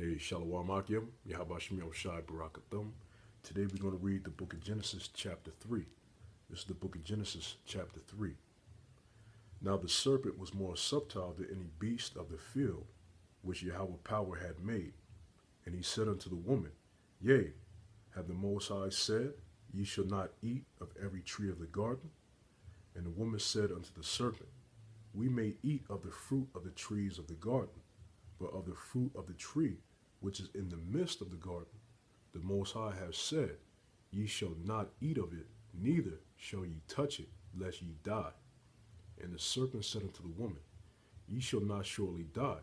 Hey, Shalom Akim, Yahabashim Shai Barakathum. Today we're going to read the book of Genesis, chapter 3. This is the book of Genesis, chapter 3. Now the serpent was more subtle than any beast of the field, which Yahweh power had made. And he said unto the woman, Yea, have the Most High said, Ye shall not eat of every tree of the garden? And the woman said unto the serpent, We may eat of the fruit of the trees of the garden, but of the fruit of the tree which is in the midst of the garden, the Most High hath said, Ye shall not eat of it, neither shall ye touch it, lest ye die. And the serpent said unto the woman, Ye shall not surely die,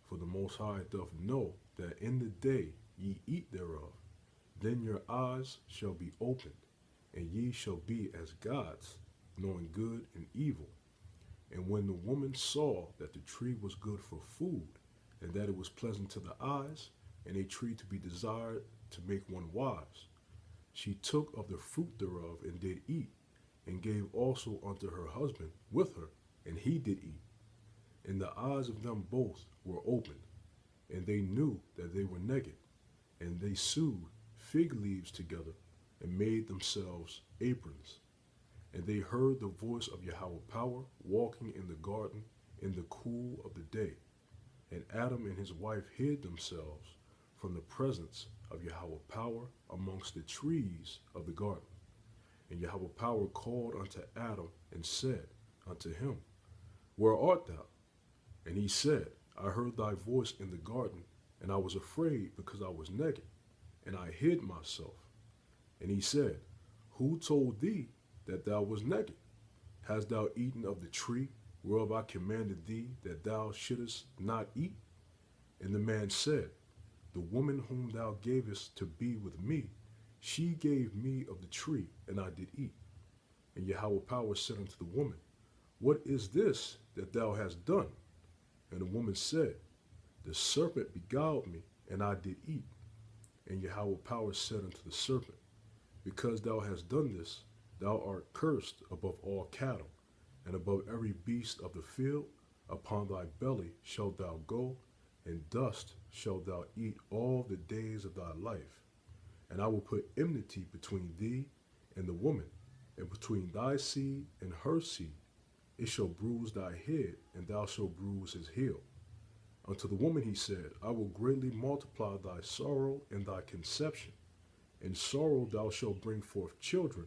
for the Most High doth know that in the day ye eat thereof, then your eyes shall be opened, and ye shall be as gods, knowing good and evil. And when the woman saw that the tree was good for food, and that it was pleasant to the eyes, and a tree to be desired to make one wise, she took of the fruit thereof and did eat, and gave also unto her husband with her, and he did eat. And the eyes of them both were opened, and they knew that they were naked, and they sewed fig leaves together, and made themselves aprons. And they heard the voice of Yahweh power walking in the garden in the cool of the day. And Adam and his wife hid themselves from the presence of Yahweh power amongst the trees of the garden. And Yahweh power called unto Adam and said unto him, Where art thou? And he said, I heard thy voice in the garden, and I was afraid because I was naked, and I hid myself. And he said, Who told thee that thou was naked? Hast thou eaten of the tree whereof I commanded thee that thou shouldest not eat? And the man said, The woman whom thou gavest to be with me, she gave me of the tree, and I did eat. And Yahweh power said unto the woman, What is this that thou hast done? And the woman said, The serpent beguiled me, and I did eat. And Yahweh power said unto the serpent, Because thou hast done this, thou art cursed above all cattle, and above every beast of the field. Upon thy belly shalt thou go, and dust shalt thou eat all the days of thy life. And I will put enmity between thee and the woman, and between thy seed and her seed. It shall bruise thy head, and thou shalt bruise his heel. Unto the woman he said, I will greatly multiply thy sorrow and thy conception. In sorrow thou shalt bring forth children,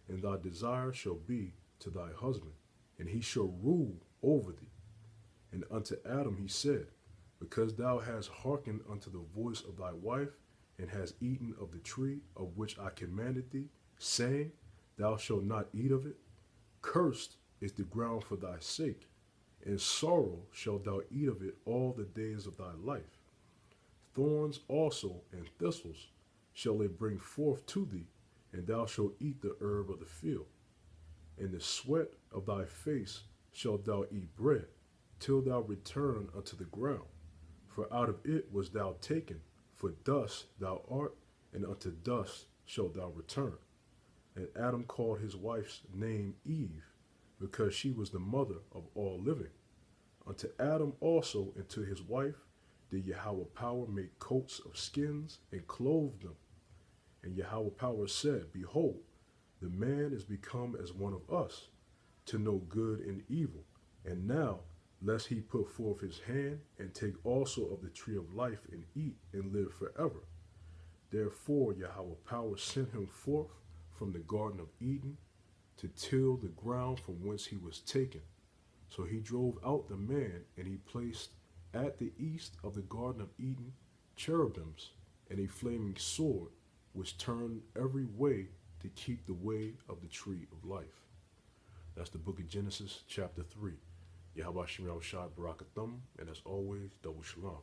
and thy desire shall be to thy husband, and he shall rule over thee. And unto Adam he said, Because thou hast hearkened unto the voice of thy wife, and hast eaten of the tree of which I commanded thee, saying, Thou shalt not eat of it, cursed is the ground for thy sake, in sorrow shalt thou eat of it all the days of thy life. Thorns also and thistles shall they bring forth to thee, and thou shalt eat the herb of the field. In the sweat of thy face shalt thou eat bread, till thou return unto the ground. For out of it was thou taken, for dust thou art, and unto dust shalt thou return. And Adam called his wife's name Eve, because she was the mother of all living. Unto Adam also and to his wife did Yahweh power make coats of skins, and clothe them. And Yahweh power said, Behold, the man is become as one of us, to know good and evil. And now, lest he put forth his hand, and take also of the tree of life, and eat, and live forever. Therefore Yahweh power sent him forth from the Garden of Eden, to till the ground from whence he was taken. So he drove out the man, and he placed at the east of the Garden of Eden cherubims, and a flaming sword, which turned every way to keep the way of the tree of life. That's the book of Genesis, chapter 3. Yahweh Shem Shai Barakathum, and as always, double shalom.